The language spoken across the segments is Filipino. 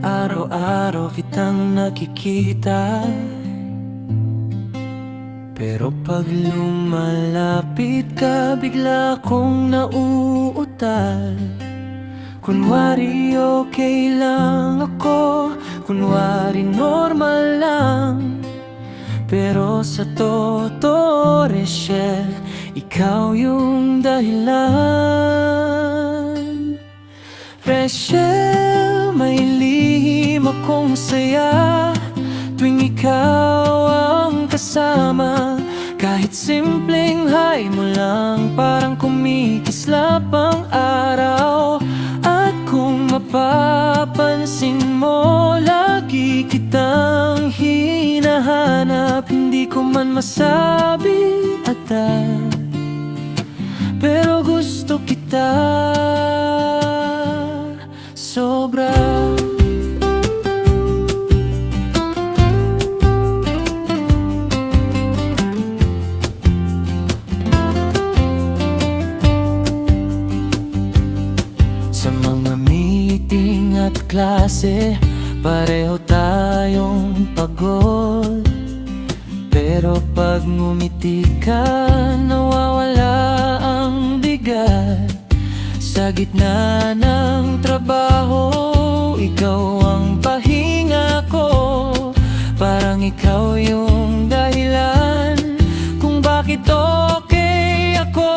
Araw-araw kitang nakikita, pero pag lumalapit ka, bigla kong nauutal. Kunwari okay lang ako, kunwari normal lang, pero sa totoo, Rachel, ikaw yung dahilan. Rachel, may lihim akong saya tuwing ikaw ang kasama. Kahit simpleng hi mo lang, parang kumikislap ang araw. At kung mapapansin mo, lagi kitang hinahanap. Hindi ko man masabi agad, pero gusto kita sobra. Sa mga meeting at klase, pareho tayong pagod. Pero pag ngumiti ka, nawawala ang bigat. Sa gitna ng trabaho, ikaw ang pahinga ko. Parang ikaw yung dahilan kung bakit okay ako.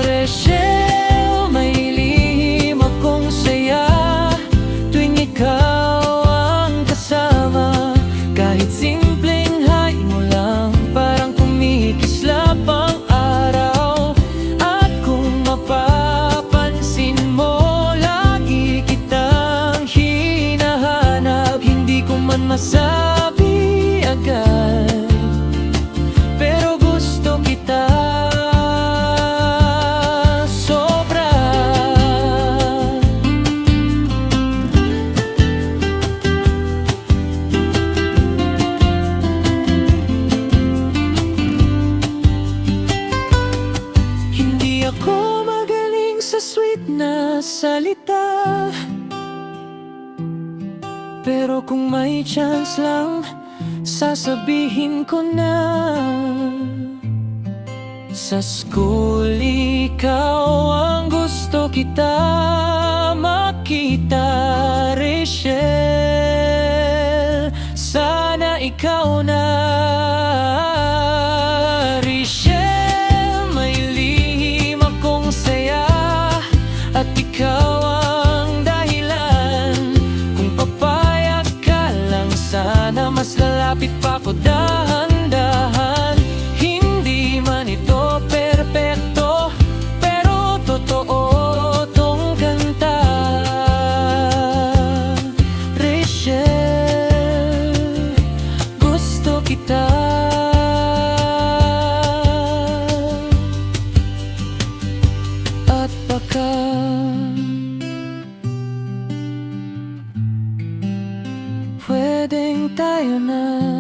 Rachel, may lihim akong saya tuwing ikaw ang kasama. Kahit simpleng hi mo lang, parang kumikislap ang araw. At kung mapapansin mo, lagi kitang hinahanap. Hindi ko man masabi agad, pero gusto kita sobra. Hindi ako magaling sa sweet na salita, pero kung may chance lang, sasabihin ko na. Sa school, ikaw ang gusto kita makita, Rachel. Sana ikaw na. Rachel, may lihim akong saya, at ikaw ang dahilan. Kung papayag ka lang, sana mas lalapit pa ko dahan-dahan. Hindi man ito perpekto, pero totoo tong kanta. Rachel, gusto kita. At baka pwedeng tayo na